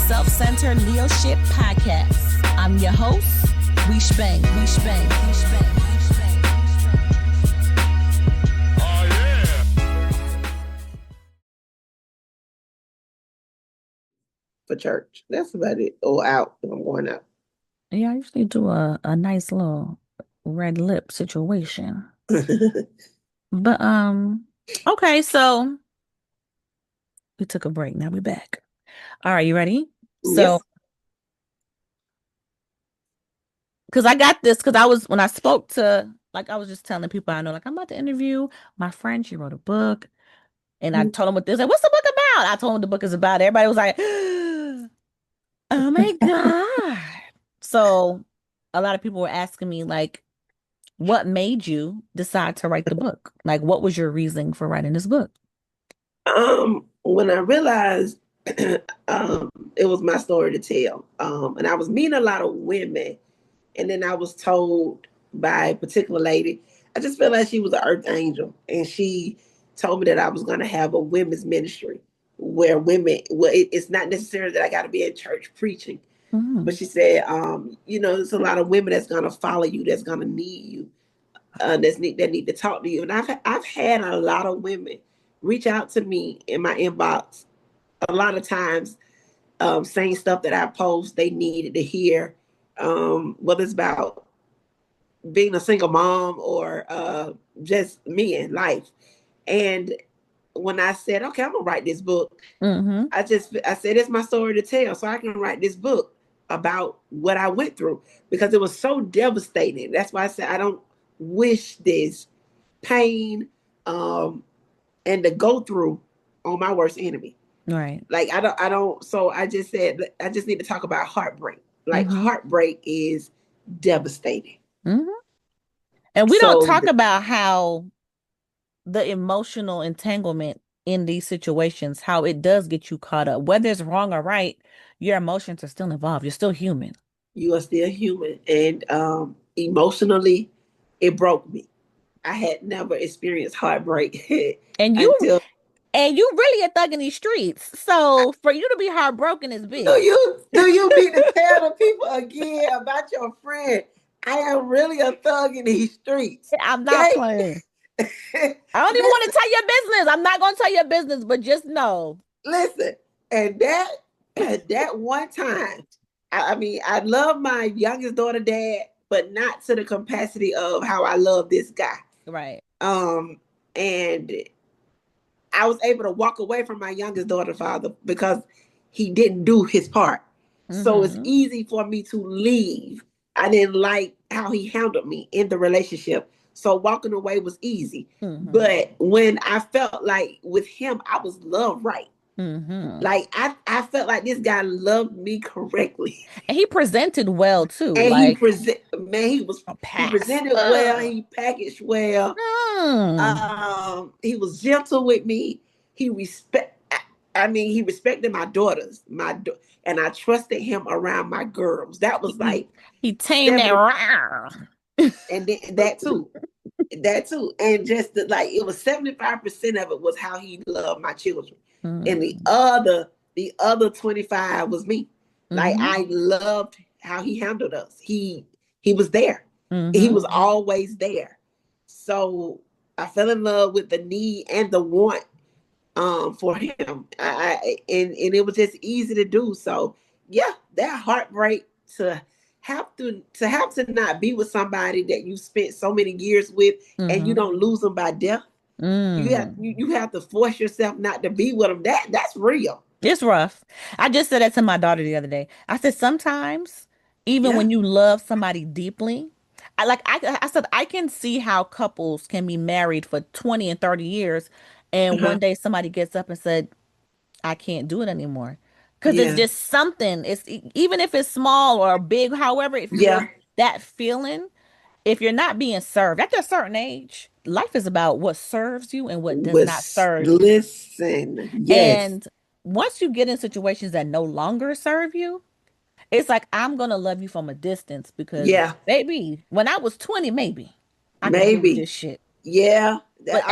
Self-Centered Leadership Podcast. I'm your host, Weesh Bang. Oh, yeah. For church. That's about it. Or out if I'm going out. Yeah, I usually do a nice little red lip situation. But okay, so we took a break. Now we're back. All right, you ready? So Yes. because I got this, because when I spoke to, like, I was just telling people I know, like, I'm about to interview my friend. She wrote a book, and I told them what this. Like, what's the book about? I told them what the book is about. Everybody was like, "Oh my God!" So a lot of people were asking me, like, what made you decide to write the book? Like, what was your reasoning for writing this book? When I realized it was my story to tell, and I was meeting a lot of women, and then I was told by a particular lady, I just felt like she was an earth angel, and she told me that I was going to have a women's ministry where women, well, it's not necessarily that I got to be in church preaching, but she said, there's a lot of women that's going to follow you, that's going to need you, that need to talk to you, and I've had a lot of women reach out to me in my inbox a lot of times, saying stuff that I post they needed to hear, whether it's about being a single mom or just me in life. And when I said, okay, I'm gonna write this book, I said it's my story to tell, so I can write this book about what I went through because it was so devastating. That's why I said I don't wish this pain and to go through on my worst enemy. Right. Like I don't. So I just said I just need to talk about heartbreak. Like heartbreak is devastating. And we don't talk about how the emotional entanglement in these situations, how it does get you caught up. Whether it's wrong or right, your emotions are still involved. You're still human. You are still human, and emotionally, it broke me. I had never experienced heartbreak And you until. And you really a thug in these streets. So for you to be heartbroken is big. Do you need to tell the people again about your friend? I am really a thug in these streets. I'm not playing. I don't even want to tell your business. I'm not going to tell your business, but just know. Listen, and that one time, I love my youngest daughter dad, but not to the capacity of how I love this guy. Right. And I was able to walk away from my youngest daughter father because he didn't do his part. So it's easy for me to leave. I didn't like how he handled me in the relationship. So walking away was easy. But when I felt like with him, I was loved right. Like I felt like this guy loved me correctly. And he presented well too. And like, he presented well, he packaged well. He was gentle with me. He respected my daughters, and I trusted him around my girls. That was like he tamed that around. And then, that too. And just it was 75% of it was how he loved my children. And the other 25 was me. Like I loved how he handled us. He was there. He was always there. So I fell in love with the need and the want for him. And it was just easy to do. So yeah, that heartbreak to have to not be with somebody that you spent so many years with and you don't lose them by death. You have to force yourself not to be with them. That's real. It's rough. I just said that to my daughter the other day. I said sometimes even when you love somebody deeply, I said I can see how couples can be married for 20 and 30 years and one day somebody gets up and said, I can't do it anymore. Because it's just something. It's even if it's small or big, however it feels, that feeling, if you're not being served after a certain age, life is about what serves you and what does not serve you. Listen, yes. And once you get in situations that no longer serve you, it's like, I'm going to love you from a distance because, baby, when I was 20, maybe I could do this shit. Yeah. But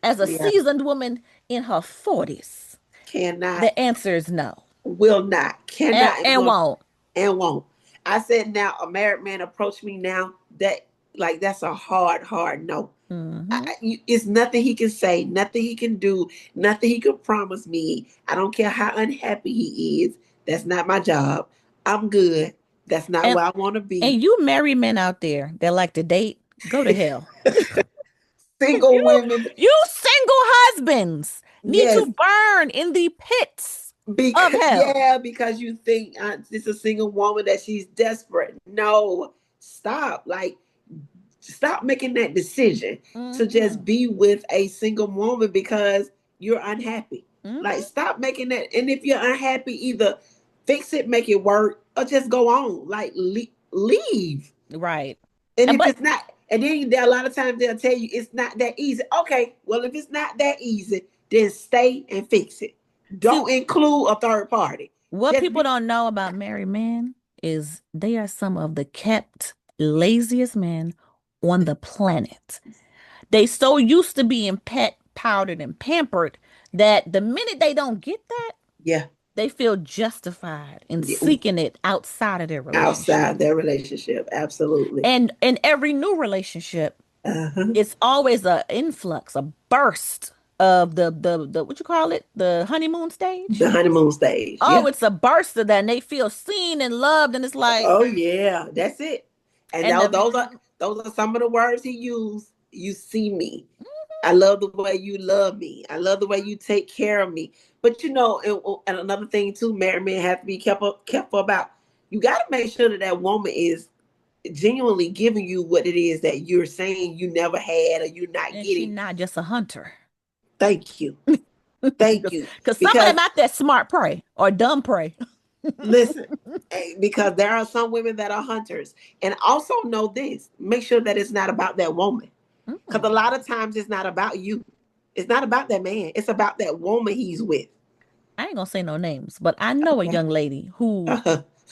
as a seasoned woman in her 40s, cannot. the answer is no. will not, and, cannot, and and will won't. and won't. I said now a married man approach me now that like that's a hard no. Hmm. It's nothing he can say, nothing he can do, nothing he can promise me. I don't care how unhappy he is. That's not my job. I'm good. That's not And where I want to be. and you married men out there that like to date, go to hell. Single women, You single husbands need yes, to burn in the pits of because hell. yeah, because you think it's a single woman that she's desperate. No, stop. Like stop making that decision to just Hmm. be with a single woman because you're unhappy. Like Hmm. stop making that. And if you're unhappy, either fix it, make it work, or just go on. Like leave. Right. And And if but it's not, and then there a lot of times they'll tell you it's not that easy. Okay, well if it's not that easy, then stay and fix it. see, Don't include a third party. what Just people be don't know about married men is they are some of the kept laziest men on the planet. They so used to being pet powdered and pampered that the minute they don't get that, yeah, they feel justified in yeah, seeking it outside of their relationship. outside their relationship. Absolutely. And in every new relationship, Uh-huh. it's always a influx, a burst of the what you call it, the honeymoon stage. The honeymoon stage. Oh, Yeah. it's a burst of that, and they feel seen and loved, and it's like, Oh yeah, that's it. And and the those are some of the words he used. You see me. I love the way you love me. I love the way you take care of me. But you know, and another thing too, married men have to be careful about. You got to make sure that that woman is genuinely giving you what it is that you're saying you never had or you're not and she getting. not just a hunter. Thank you, thank you. Because some of Because them out there smart prey or dumb prey. listen, because there are some women that are hunters, and also know this: make sure that it's not about that woman. Because a Mm. lot of times it's not about you. It's not about that man. It's about that woman he's with. I ain't gonna say no names, but I know a Okay. young lady who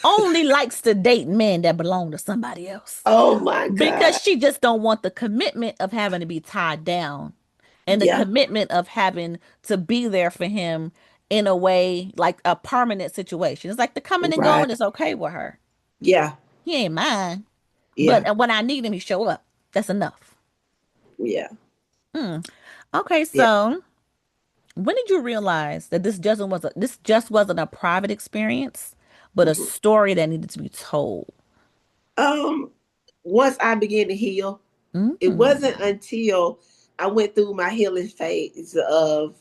only likes to date men that belong to somebody else Oh my because God. she just don't want the commitment of having to be tied down and the Yeah. commitment of having to be there for him in a way like a permanent situation. It's like the coming and Right. going is okay with her. Yeah. He ain't mine, Yeah. but when I need him, he show up. That's enough. Yeah. Hmm. Okay, Yeah. so when did you realize that this just wasn't a private experience, but a Mhm. story that needed to be told? Um, once I began to heal, it wasn't Mm. until I went through my healing phase of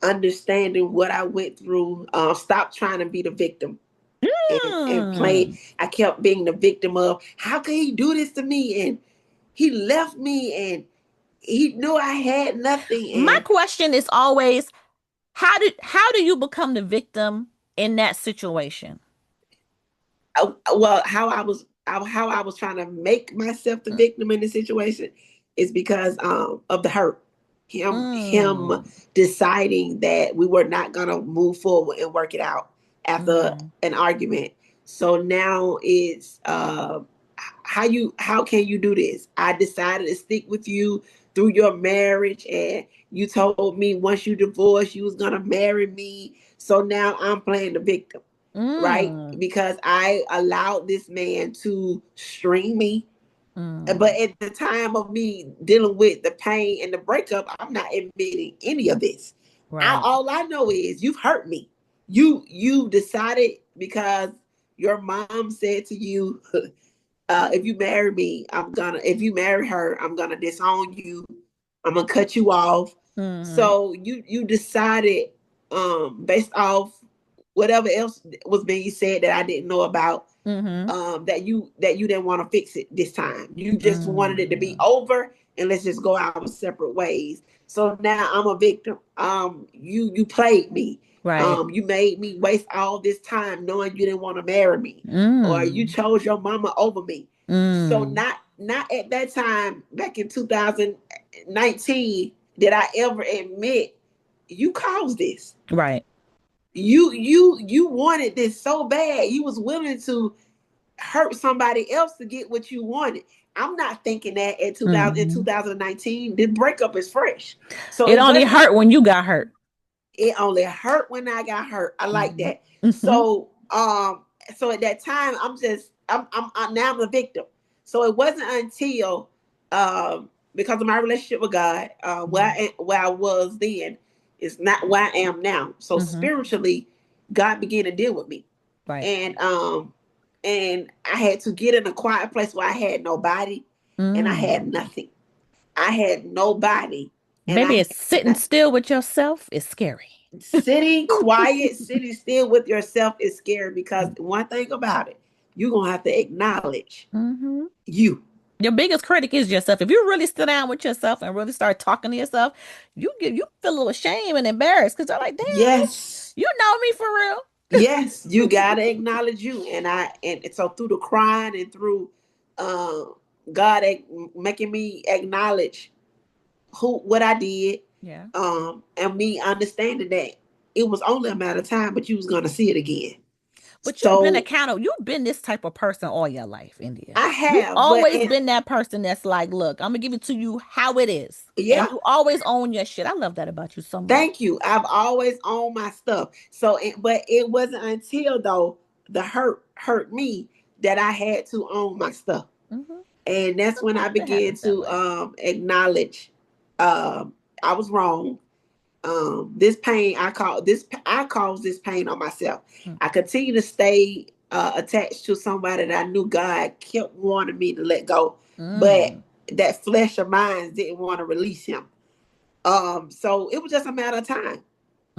understanding what I went through. Stop trying to be the victim and play. Mm. I kept being the victim of how could he do this to me, and he left me, and he knew I had nothing, My and question is always, how do you become the victim in that situation? well, how I was trying to make myself the victim in the situation is because of the hurt. Him Mm. deciding that we were not gonna move forward and work it out after Mm. an argument. So now it's how can you do this? I decided to stick with you through your marriage, and you told me once you divorced you was gonna marry me. So now I'm playing the victim, right? Mm. Because I allowed this man to string me. But Mm. at the time of me dealing with the pain and the breakup, I'm not admitting any of this. Right. All I know is you've hurt me. You decided because your mom said to you, if you marry me, if you marry her, I'm gonna disown you. I'm gonna cut you off. Mm. So you decided, based off whatever else was being said that I didn't know about, Mm-hmm. that you didn't want to fix it this time. You just wanted it to be Mm. over and let's just go our separate ways. So now I'm a victim. You played me. Right. You made me waste all this time knowing you didn't want to marry me, or you Mm. chose your mama over me. So Mm. not at that time back in 2019 did I ever admit you caused this. Right. You wanted this so bad. You was willing to hurt somebody else to get what you wanted. I'm not thinking that at 2000 in Mm-hmm. 2019. The breakup is fresh. So It it only wasn't hurt when you got hurt. It only hurt when I got hurt. I like Hmm. that. Hmm. So at that time, I'm now I'm a victim. So it wasn't until because of my relationship with God, where I was then is not where I am now. So Hmm. spiritually, God began to deal with me, Right. and and I had to get in a quiet place where I had nobody and I Mm. had nothing. I had nobody and I Maybe had it's sitting nothing. still with yourself is scary. Sitting quiet, sitting still with yourself is scary because one thing about it, you're gonna have to acknowledge Hmm. you. Your biggest critic is yourself. If you really sit down with yourself and really start talking to yourself, you feel a little shame and embarrassed because they're like, damn, Yes, you know me for real. yes, you gotta acknowledge you. And so through the crying and through uh, God making me acknowledge who what I did, Yeah. and me understanding that it was only a matter of time, but you was gonna see it again. But you've been So accountable. You've been this type of person all your life, India. I You've have, but always been that person that's like, look, I'm gonna give it to you how it is. And yeah, you always own your shit. I love that about you so much. thank you. I've always owned my stuff. But it wasn't until though the hurt me that I had to own my stuff, Hmm. and that's when I Sometimes it began happens that to way. acknowledge I was wrong. This pain I caused this pain on myself. Mm. I continue to stay attached to somebody that I knew God kept wanting me to let go, but Mm. that flesh of mine didn't want to release him. So it was just a matter of time.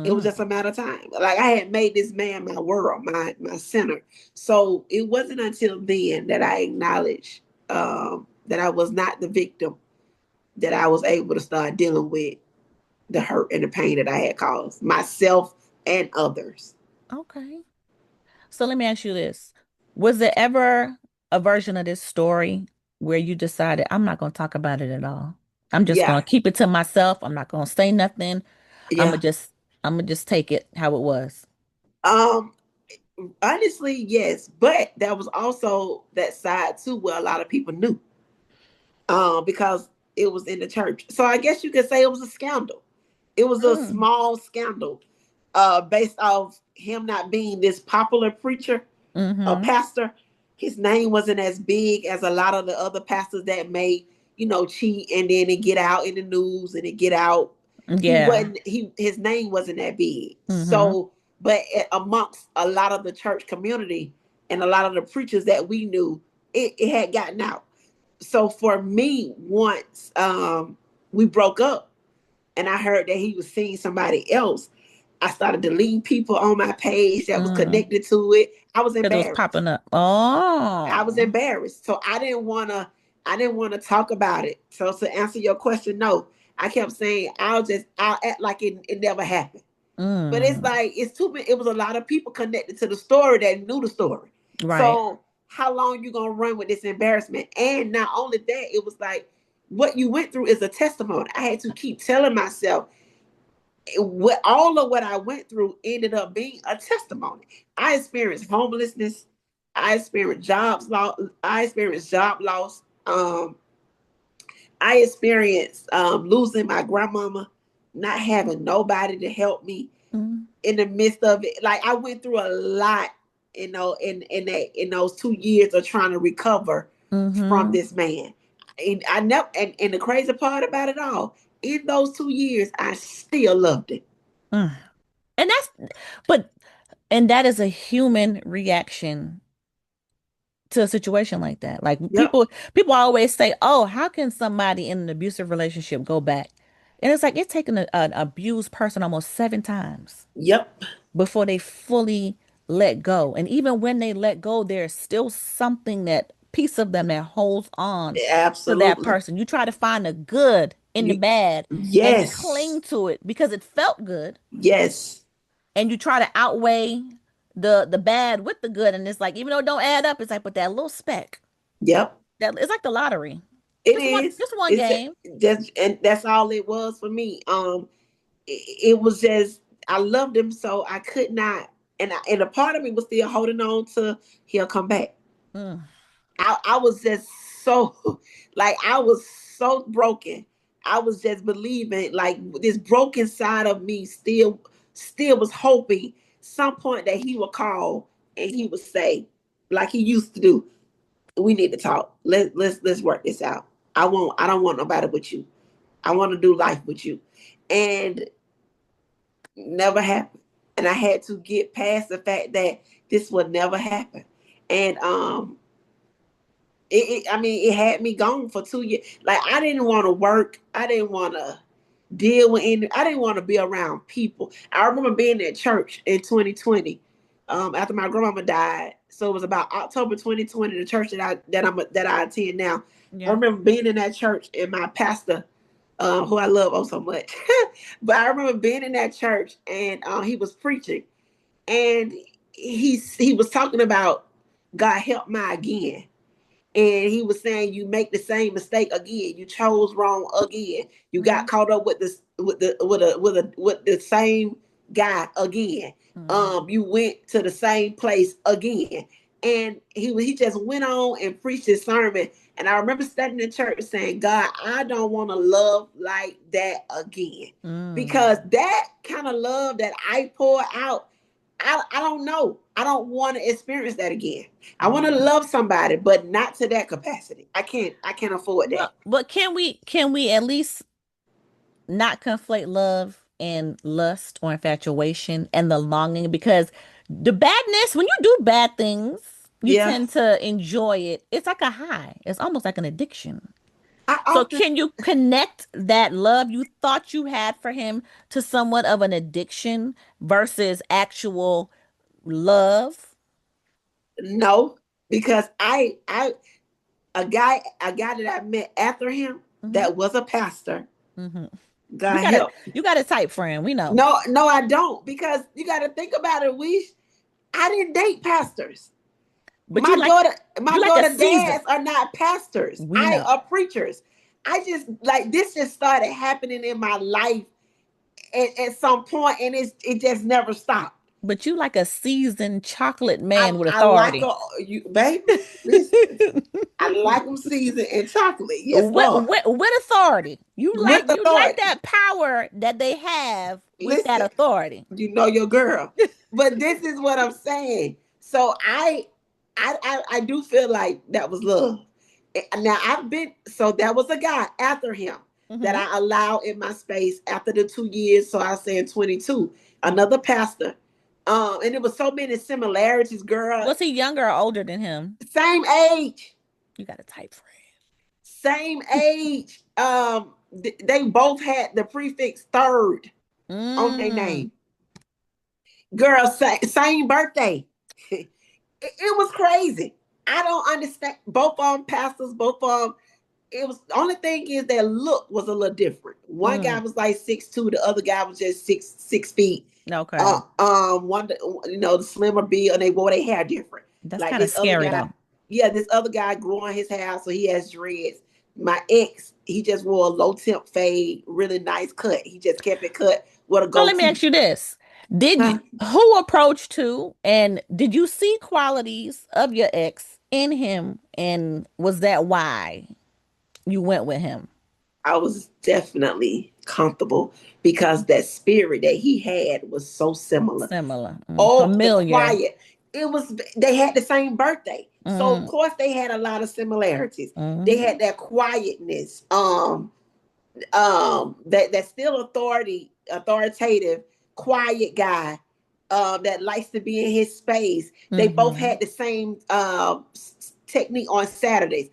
It was just Mm. a matter of time. Like I had made this man my world, my center. So it wasn't until then that I acknowledged that I was not the victim, that I was able to start dealing with the hurt and the pain that I had caused myself and others. Okay. So let me ask you this. Was there ever a version of this story where you decided, I'm not going to talk about it at all? I'm just going Yeah, to keep it to myself. I'm not going to say nothing. I'm yeah. gonna just I'm gonna just take it how it was. Um, Honestly, yes, but there was also that side too where a lot of people knew, because it was in the church. So I guess you could say it was a scandal. It was a Mm. small scandal, based off him not being this popular preacher, a Mm-hmm. pastor. His name wasn't as big as a lot of the other pastors that may, cheat and then it get out in the news and it get out. He Yeah. wasn't. His name wasn't that big. Mm-hmm. So, but amongst a lot of the church community and a lot of the preachers that we knew, it had gotten out. So for me, once we broke up and I heard that he was seeing somebody else, I started deleting people on my page that was Mm. connected to it. I was Because it was embarrassed. popping up. I was Oh. embarrassed. So I didn't want to talk about it. So to answer your question, no. I kept saying I'll act like it never happened. But it's Mm. like it's too many, it was a lot of people connected to the story that knew the story. Right. So how long you gonna run with this embarrassment? And not only that, it was like what you went through is a testimony. I had to keep telling myself what all of what I went through ended up being a testimony. I experienced homelessness. I experienced jobs loss. I experienced job loss. I experienced losing my grandmama, not having nobody to help me Mm. in the midst of it. Like I went through a lot, in those 2 years of trying to recover from Mm-hmm. this man. And I never and the crazy part about it all, in those 2 years, I still loved it. Mm. And but and that is a human reaction to a situation like that. Like Yep. people always say, "Oh, how can somebody in an abusive relationship go back?" And it's like it's taken an abused person almost 7 times Yep. before they fully let go. And even when they let go, there's still something that piece of them that holds on to that Absolutely. person. You try to find the good in the You, bad and yes. cling to it because it felt good. Yes. And you try to outweigh the bad with the good. And it's like, even though it don't add up, it's like, but that little speck, Yep. that it's like the lottery. It Just one, is. just one It's game. just, and that's all it was for me. It was just I loved him so I could not, and a part of me was still holding on to he'll come back. Mm, I was just so like I was so broken. I was just believing like this broken side of me still was hoping some point that he would call and he would say, like he used to do, we need to talk. Let's work this out. I don't want nobody but you. I want to do life with you. And never happened. And I had to get past the fact that this would never happen. And I mean, it had me gone for 2 years. Like I didn't want to work. I didn't want to deal with any. I didn't want to be around people. I remember being at church in 2020, after my grandmama died. So it was about October 2020. The church that I attend now. I Yeah. remember being in that church and my pastor, who I love oh so much. But I remember being in that church and he was preaching, and he was talking about God help my again. And he was saying you make the same mistake again. You chose wrong again. You got Mm-hmm. caught up with this with the same guy again. Mm-hmm. You went to the same place again. And he just went on and preached his sermon. And I remember standing in church saying, God, I don't want to love like that again. Mm. Because that kind of love that I pour out, I don't know. I don't want to experience that again. I want to Mm. love somebody, but not to that capacity. I can't afford that. But can we at least not conflate love and lust or infatuation and the longing? Because the badness, when you do bad things, you Yeah. tend to enjoy it. It's like a high. It's almost like an addiction. I So often can you connect that love you thought you had for him to somewhat of an addiction versus actual love? no, because I a guy that I met after him Hmm. that was a pastor. Hmm. You God got a help. you got a type friend. We know. No, no, I don't. Because you got to think about it. I didn't date pastors. But My you like daughter, my you like a daughter season. dads are not pastors. We I know. are preachers. I just like this just started happening in my life at some point, and it just never stopped. But you like a seasoned chocolate I man with I like authority. you, baby. Listen, I like them seasoned in chocolate. Yes, with, Lord, with with authority. with You like authority. that power that they have with that Listen, authority. you know your girl. But this is what I'm saying. So I do feel like that was love. Now I've been so there was a guy after him that Hmm. I allowed in my space after the 2 years. So I say in 22, another pastor. And it was so many similarities, girl. Was he younger or older than him? Same age, You got a type friend. same age. They both had the prefix third on their Mm. name. Girl, same birthday. It was crazy. I don't understand. Both of them pastors, both of them. It was the only thing is their look was a little different. One guy Mm. was like 6'2", the other guy was just six feet. Okay. One, the slimmer build, and they wore their hair different. That's Like kind of this other scary guy, though. yeah, this other guy growing his hair, so he has dreads. My ex, he just wore a low temp fade, really nice cut. He just kept it cut with a So let me goatee. ask you this. Did you, Huh? who approached who and did you see qualities of your ex in him and was that why you went with him? I was definitely comfortable because that spirit that he had was so similar. Similar. Mm. Oh, the Familiar. quiet. It was they had the same birthday. So of Mm. course they had a lot of similarities. They Hmm. had that quietness, that still authoritative, quiet guy, that likes to be in his space. They both Hmm. had the same technique on Saturdays.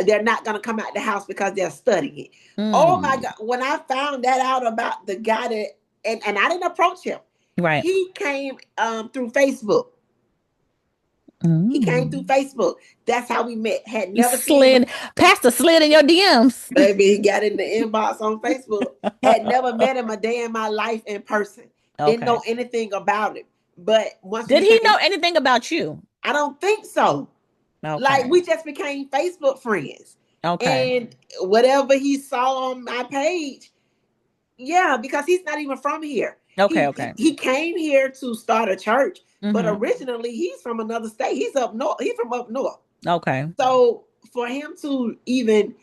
They're not going to come out the house because they're studying. Oh my Mm. God. When I found that out about the guy that, and I didn't approach him, Right. he came through Facebook. He came through Mm. Facebook. That's how we met. Had He never seen him. slid, Pastor slid in your DMs. Baby, he got in the inbox on Facebook. Had never met him a day in my life in person. Didn't Okay. know anything about him. But once we Did he know became, anything about you? I don't think so. Like Okay. we just became Facebook friends. Okay. And whatever he saw on my page, yeah, because he's not even from here. Okay. He Okay. he came here to start a church, but Hmm. originally he's from another state. He's up north. He's from up north. Okay. So for him to even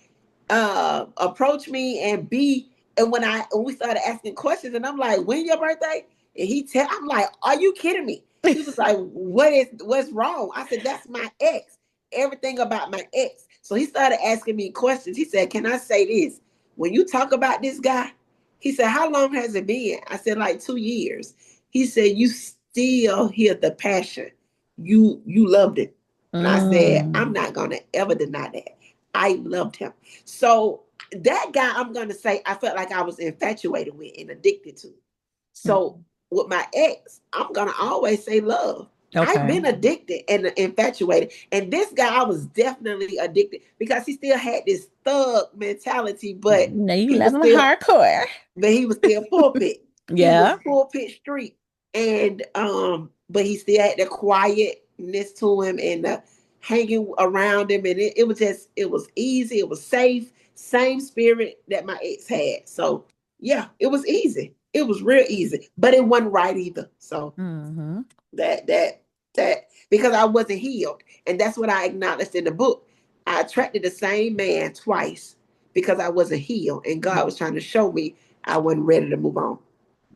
approach me and when we started asking questions, and I'm like, when your birthday? And I'm like, are you kidding me? He was like, what's wrong? I said, that's my ex. Everything about my ex. So he started asking me questions. He said, can I say this? When you talk about this guy, he said, how long has it been? I said, like 2 years. He said, you still hear the passion. You loved it. And I said, I'm Mm. not gonna ever deny that. I loved him. So that guy, I'm gonna say, I felt like I was infatuated with and addicted to. So with my ex, I'm gonna always say love. I've Okay. been addicted and infatuated. And this guy, I was definitely addicted because he still had this thug mentality, Now you love him hardcore. but he was still pulpit. He was Yeah. pulpit street. And but he still had the quietness to him and the hanging around him. And it was easy, it was safe, same spirit that my ex had. So yeah, it was easy. It was real easy. But it wasn't right either. So Mm-hmm. that that that because I wasn't healed. And that's what I acknowledged in the book. I attracted the same man twice because I wasn't healed. And God was trying to show me I wasn't ready to move on.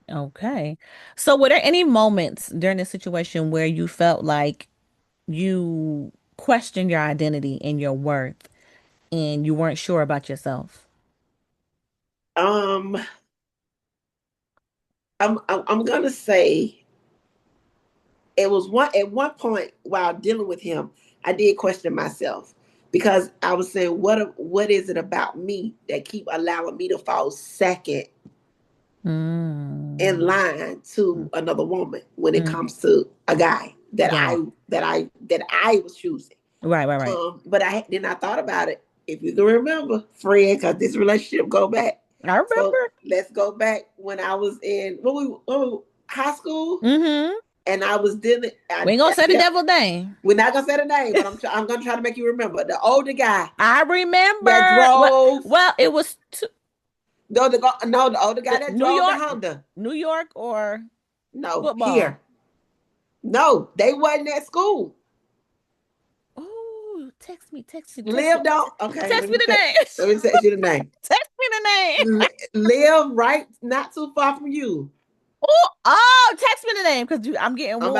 Okay. So were there any moments during this situation where you felt like you questioned your identity and your worth and you weren't sure about yourself? Um, I'm gonna say it was one at one point while dealing with him, I did question myself because I was saying, what is it about me that keep allowing me to fall second in Mm. line to another woman when it Mm. comes to a guy Right. that I was choosing. Right, right, right. But I thought about it. If you can remember, friend, because this relationship go back. I So remember. let's go back when I was in high school, Mm-hmm. and I was dealing. We ain't gonna say the devil name. We're not gonna say the name, but I'm gonna try to make you remember the older guy I that remember. Well, drove. well, it was The older guy that New drove the York, Honda. New York or No, football. here. No, they wasn't at school. Oh, text me, Lived on. Okay, text me the name. let me text you the name. Text me the name. Live right, not too far from you. Oh, text me the name because I'm getting warm.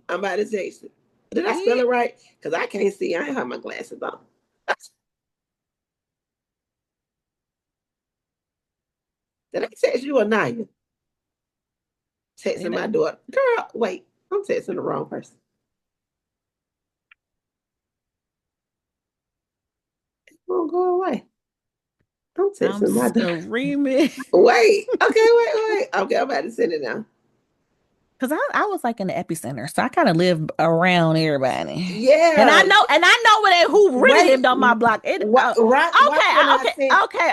I'm about to text you. Did I spell He, it right? Because I can't see. I ain't have my glasses on. Did I text you or not? you Texting know, my daughter. Girl, wait. I'm texting the wrong person. It won't go away. I'm I'm texting my daughter. screaming Wait. Okay, wait. Okay, I'm about to send it now. because I was like in the epicenter, so I kind of live around everybody. Yeah. And I know who really Wait. lived on my block. Watch when I send. Okay.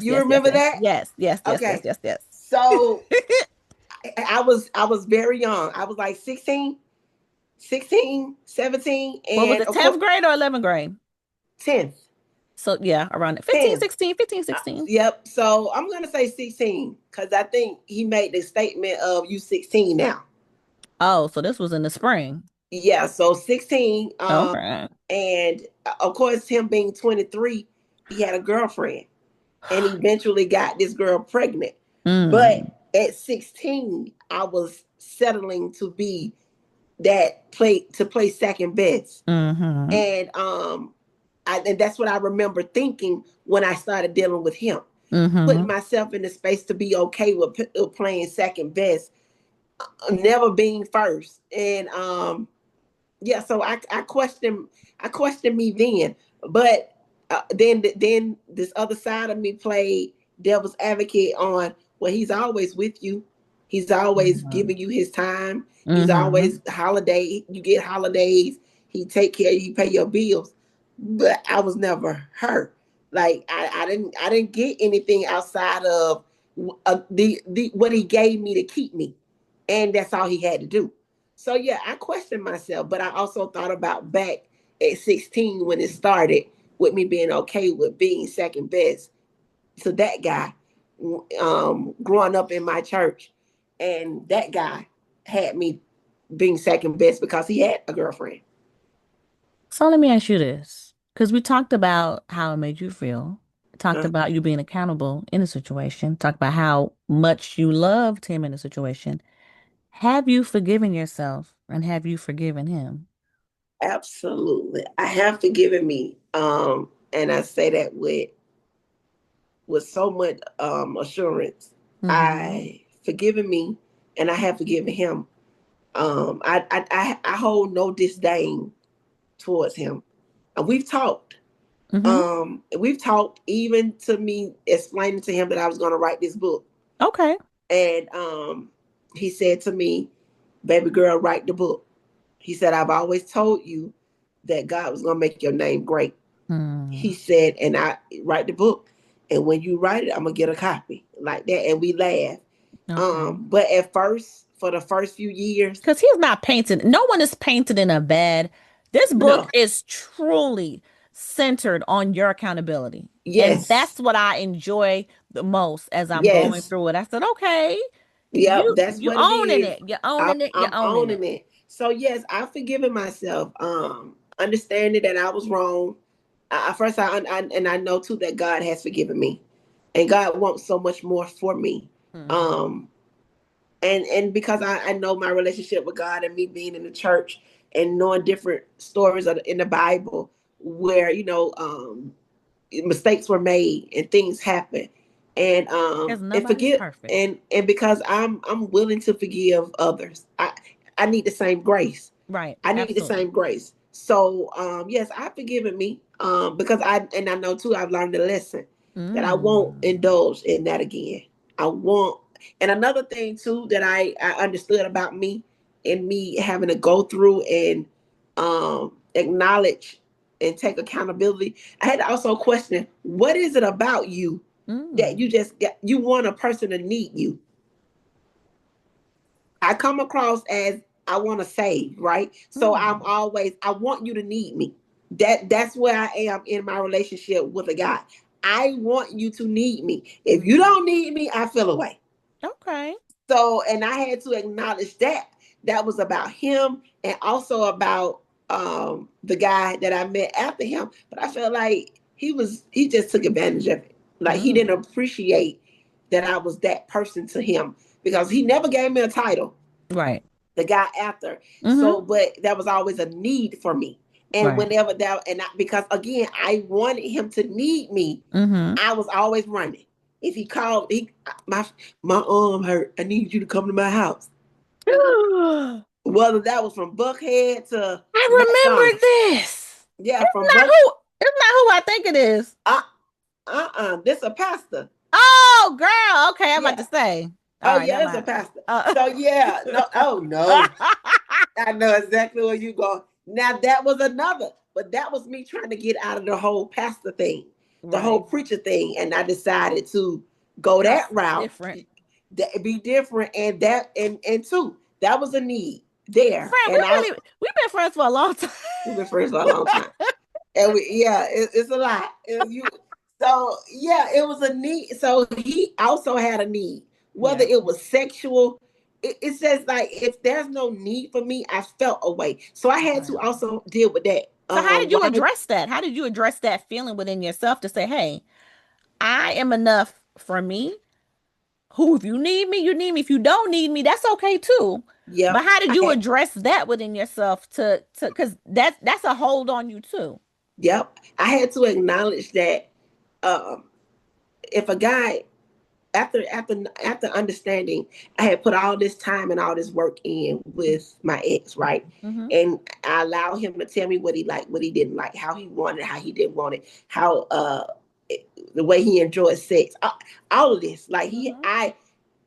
You remember that? Okay. Yes. So I was very young. I was like 16, 17, What was and it, of course 10th grade or 11th grade? 10th. So yeah, around it. 15, 10. 16, 15, 16. Yep. So I'm gonna say 16 because I think he made the statement of you 16 now. Oh, so this was in the spring. Yeah. So 16. Okay. And of course, him being 23, he had a girlfriend, and he eventually got this girl pregnant. But Mm. at 16, I was settling to be that play second best, Mm-hmm. and that's what I remember thinking when I started dealing with him, putting Mm-hmm. myself in the space to be okay with playing second best, never being first, and yeah. So I questioned me then, but then this other side of me played devil's advocate on, well, he's always with you, he's always Mm-hmm. giving you his time, he's Mm-hmm. always holiday, you get holidays, he take care of you, he pay your bills. But I was never hurt. Like I didn't get anything outside of the what he gave me to keep me, and that's all he had to do. So yeah, I questioned myself, but I also thought about back at 16 when it started with me being okay with being second best to that guy, growing up in my church, and that guy had me being second best because he had a girlfriend. So let me ask you this, because we talked about how it made you feel talked about you being accountable in a situation, talked about how much you loved him in a situation. Have you forgiven yourself and have you forgiven him? Absolutely. I have forgiven me. And I say that with so much assurance. Mm-hmm. I forgiven me and I have forgiven him. I hold no disdain towards him. And we've talked. Mm-hmm. We've talked even to me explaining to him that I was going to write this book. Okay. And he said to me, baby girl, write the book. He said, I've always told you that God was going to make your name great. He Mm. said, and I write the book. And when you write it, I'm going to get a copy like that. And we laugh. Okay. But at first, for the first few years, Because he's not painted. No one is painted in a bad. This book no, is truly centered on your accountability. And yes, that's what I enjoy the most as I'm going yes. through it. I said, okay, Yep, that's you what it owning is. it. You're owning it. You're I'm owning it. owning it. So yes, I've forgiven myself. Understanding that I was wrong. First, and I know too that God has forgiven me, and God wants so much more for me. Hmm. Um, and because I know my relationship with God and me being in the church and knowing different stories in the Bible where mistakes were made and things happen Because and nobody's forgive perfect. and because I'm willing to forgive others. I need the same grace. Right. I need the Absolutely. same grace. So yes, I've forgiven me because I know too I've learned a lesson that I won't Mm. indulge in that again. I won't. And another thing too that I understood about me and me having to go through and acknowledge and take accountability. I had to also question what is it about you that Mm. you want a person to need you. I come across as I want to save, right? So I'm Mm. always I want you to need me. That's where I am in my relationship with a guy. I want you to need me. If you Mm. don't need me, I feel away. Okay. So, and I had to acknowledge that was about him and also about the guy that I met after him. But I felt like he just took advantage of it. Like he didn't Mm. appreciate that I was that person to him because he never gave me a title, Right. the guy after. Mm-hmm. So, but that was always a need for me. And Right. whenever that, because again, I wanted him to need me, Mm-hmm. I was always running. If he called, my arm hurt. I need you to come to my house. Whether that was from Buckhead to I McDonald's. remember this. Yeah, It's from not Buck. who it's not who I think it is. Uh, This a pastor. Oh, girl. Okay, I'm about Yeah. to say. All Oh right, yeah, never it's a mind. pastor. Uh, So yeah, no. Oh no. I know exactly where you go. Now that was another, but that was me trying to get out of the whole pastor thing, the whole right. preacher thing, and I decided to go Go that route, different. that be different, and two, that was a need there, Friend, and we've been friends for a long time. we've been friends for a long time, and it's a lot. So yeah, it was a need. So he also had a need, whether Yeah. it was sexual. It says like if there's no need for me, I felt away. So I had to Right. also deal with that. So how did you Why? address that? How did you address that feeling within yourself to say, "Hey, I am enough for me. Who, if you need me, you need me. If you don't need me, that's okay too." But Yep. how did I you had, address that within yourself to because that's a hold on you too. yep. I had to acknowledge that um, if a guy after understanding I had put all this time and all this work in with my ex, right? Mm-hmm. And I allowed him to tell me what he liked, what he didn't like, how he wanted, how he didn't want it, how the way he enjoyed sex, all of this. Like Mm-hmm.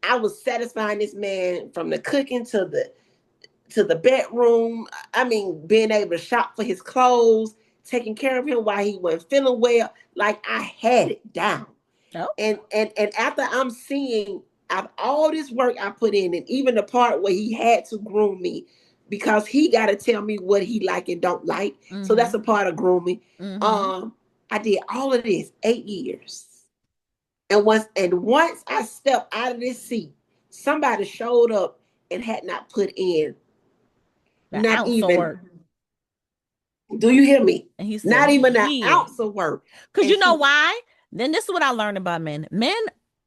I was satisfying this man from the cooking to the bedroom. I mean, being able to shop for his clothes, taking care of him while he wasn't feeling well. Like I had it down. Okay. And after I'm seeing of all this work I put in, and even the part where he had to groom me because he got to tell me what he like and don't like. So that's Mm-hmm. a part of grooming. Mm-hmm. Um, I did all of this 8 years, and once I stepped out of this seat, somebody showed up and had not put in, The not ounce of work. even. Do you hear me? And he Not said he even an did. ounce of work. Because And you know see, why? Then this is what I learned about men. Men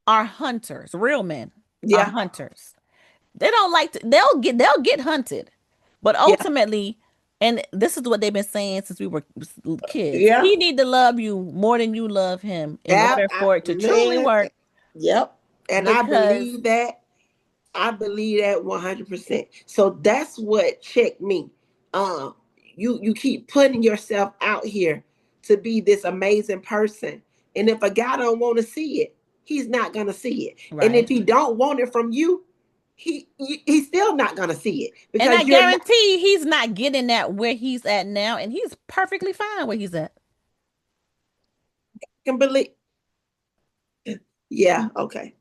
are hunters. Real men are Yeah, hunters. They don't like to, they'll get hunted. But yeah, ultimately, and this is what they've been saying since we were kids. yeah. He need to love you more than you love him in order for it to truly Man, work. yep. And I Because believe that. I believe that 100%. So that's what checked me. Um, you keep putting yourself out here to be this amazing person, and if a guy don't want to see it, he's not gonna see it. And if right. he don't want it from you, he's still not gonna see it And I because you're not guarantee he's not getting that where he's at now, and he's perfectly fine where he's at. can believe. Yeah, okay.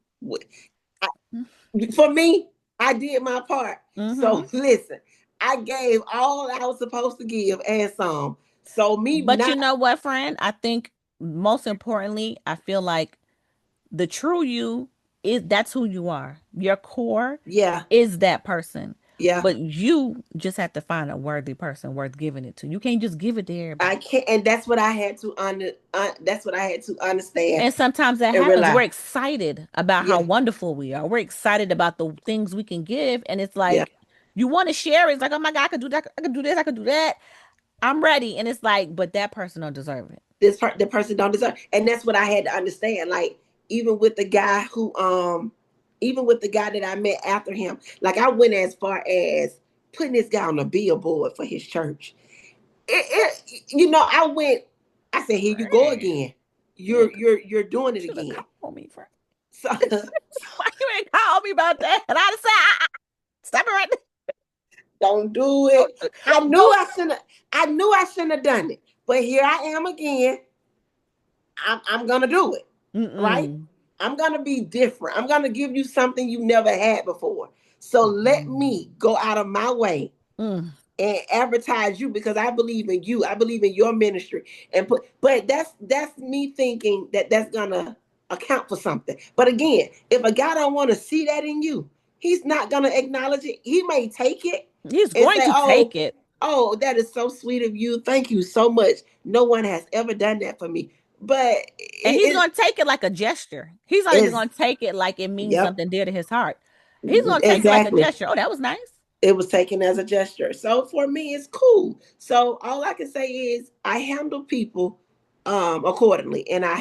For me, I did my part. Mm-hmm. So listen, I gave all I was supposed to give and some. So me But you not, know what, friend? I think most importantly, I feel like the true you is that's who you are. Your core yeah, is that person. yeah. But you just have to find a worthy person worth giving it to. You can't just give it to I everybody. can't, and that's what I had to that's what I had to understand And sometimes that and happens. We're realize. excited about how Yeah, wonderful we are. We're excited about the things we can give. And it's yeah. like, you want to share. It's like, oh my God, I could do that. I could do this. I could do that. I'm ready. And it's like, but that person don't deserve it. The person don't deserve, and that's what I had to understand. Like even with the guy who even with the guy that I met after him, like I went as far as putting this guy on a billboard for his church. I went. I said, "Here you go Friend, again. you You're doing it should have again." called me, friend. So Why you ain't call me about that? And I'd have said, stop it right don't do now. it. I knew Don't I shouldn't. I knew I shouldn't have done it, but here I am again. I'm gonna do it, right? mm-mm. I'm gonna be different. I'm gonna give you something you never had before. So let Mm-mm. me go out of my way Mm. and advertise you because I believe in you. I believe in your ministry. But that's me thinking that that's gonna account for something. But again, if a guy don't want to see that in you, he's not gonna acknowledge it. He may take it He's and going say, to take "Oh, it. oh, that is so sweet of you. Thank you so much. No one has ever done that for me." But And he's it going to take it like a gesture. He's not even is, going to take it like it means yep, something dear to his heart. He's going to take it like a exactly. gesture. Oh, that was nice. It was taken as a gesture. So for me, it's cool. So all I can say is I handle people accordingly, and I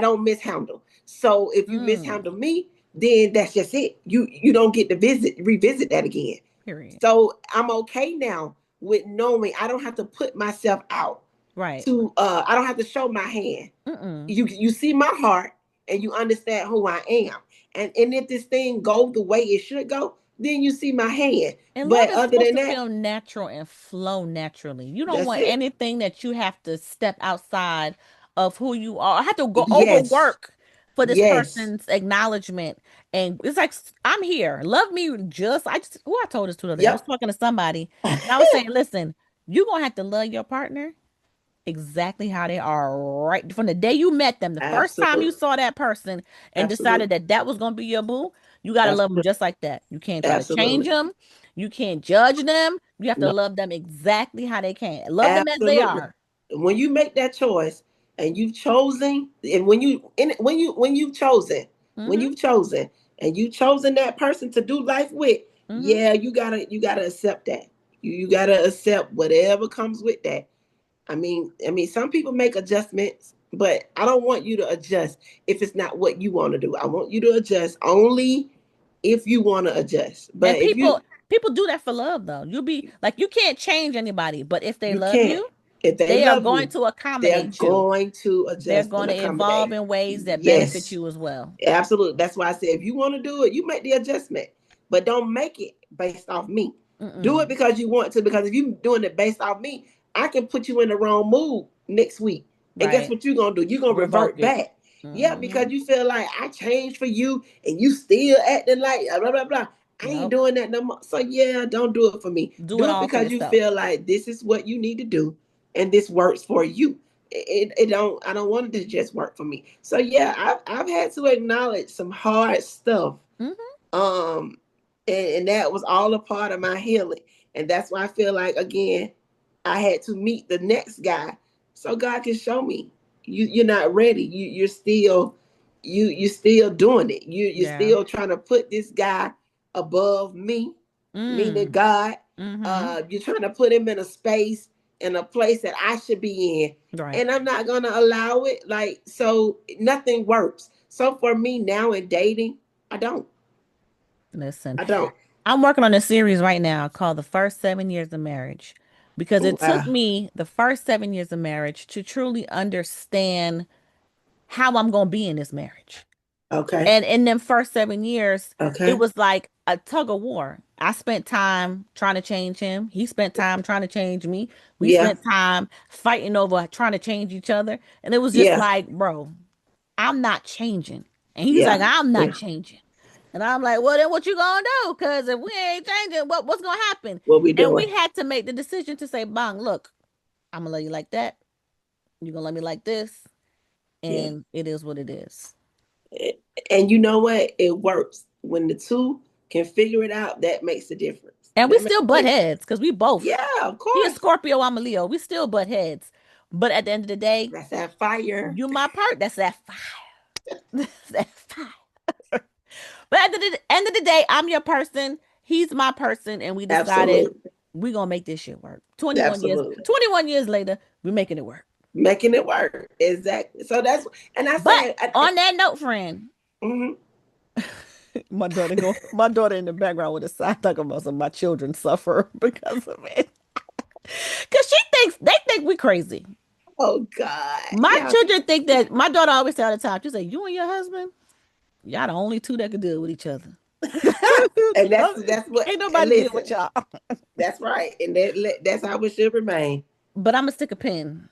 don't mishandle. So if you mishandle Mm. me, then that's just it. You don't get to revisit that again. Period. So I'm okay now with knowing I don't have to put myself out Right. to I don't have to show my hand. Mm-mm. You see my heart and you understand who I am. And if this thing go the way it should go, then you see my hand. And love But is other supposed than to that, feel natural and flow naturally. You don't that's want it. anything that you have to step outside of who you are. I have to go Yes. overwork for this Yes. person's acknowledgement. And it's like, I'm here. Love me just, who I told this to the other day. I was Yep. talking to somebody and I was saying, listen, you're going to have to love your partner exactly how they are right from the day you met them. The first time you Absolutely. saw that person and decided Absolutely. that that was going to be your boo, you got to love them Absolutely. just like that. You can't try to change Absolutely. them. You can't judge them. You have to No. love them exactly how they can. Love them as they Absolutely. are. When you make that choice and you've chosen, and when you've chosen, when Mm-hmm. you've chosen and you've chosen that person to do life with, Mm-hmm. yeah, you gotta accept that. You gotta accept whatever comes with that. I mean, some people make adjustments, but I don't want you to adjust if it's not what you want to do. I want you to adjust only if you want to adjust. But And if people do that for love though. You'll be like, you can't change anybody, but if they you love can't, you, if they they are love going you, to they're accommodate you. going to They're adjust going and to evolve accommodate. in ways that benefit Yes, you as well. absolutely. That's why I said if you want to do it, you make the adjustment, but don't make it based off me. Do it Mm-mm. because you want to. Because if you're doing it based off me, I can put you in the wrong mood next week. And guess Right. what you're gonna do? You're gonna Revoke revert it. back. Yeah, because Mm-hmm. you feel like I changed for you and you still acting like blah blah blah. I ain't Nope. doing that no more. So yeah, don't do it for me. Do Do it it all for because you yourself. feel like this is what you need to do and this works for you. It don't I don't want it to just work for me. So yeah, I've had to acknowledge some hard stuff. Hmm. Um and that was all a part of my healing. And that's why I feel like again, I had to meet the next guy so God can show me. you're not ready. You're still you still doing it. You're Yeah. still trying to put this guy above me, meaning Mm. God. Mm-hmm. You're trying to put him in a space, in a place that I should be in, Right. and I'm not gonna allow it. Like, so nothing works. So for me now in dating, I don't. Listen, I don't. I'm working on a series right now called The First 7 Years of Marriage because Oh it took wow. me the first 7 years of marriage to truly understand how I'm going to be in this marriage. Okay. And in them first 7 years, it Okay. was like a tug of war. I spent time trying to change him. He spent time trying to change me. We Yeah. spent time fighting over trying to change each other. And it was just Yeah. like, bro, I'm not changing. And he's like, Yeah. I'm not Yeah. changing. And I'm like, well, then what you gonna do? Because if we ain't changing, what's gonna happen? What we And we doing? had to make the decision to say, Bong, look, I'm gonna love you like that. You're gonna love me like this. Yeah. And it is what it is. And you know what? It works. When the two can figure it out, that makes a difference. And we That makes still a butt difference. heads because we both. Yeah, of He a course. Scorpio, I'm a Leo. We still butt heads. But at the end of the day, That's that fire. you my part. That's that fire. That's that fire. But at the end of the day, I'm your person. He's my person, and we decided Absolutely. we gonna make this shit work. 21 years, Absolutely. 21 years later, we're making it work. Making it work. Exactly. So that's, and I But said, on that note, friend, mhm. my daughter in the background with a side talking about some of my children suffer because of it. Cause they think we crazy. Oh God. My Yeah. children think that my daughter always say all the time, she say, you and your husband, y'all the only two that can deal with each other. And that's what, Ain't and nobody deal with listen, y'all. that's right. And that's how it should remain. But I'm gonna stick a pin.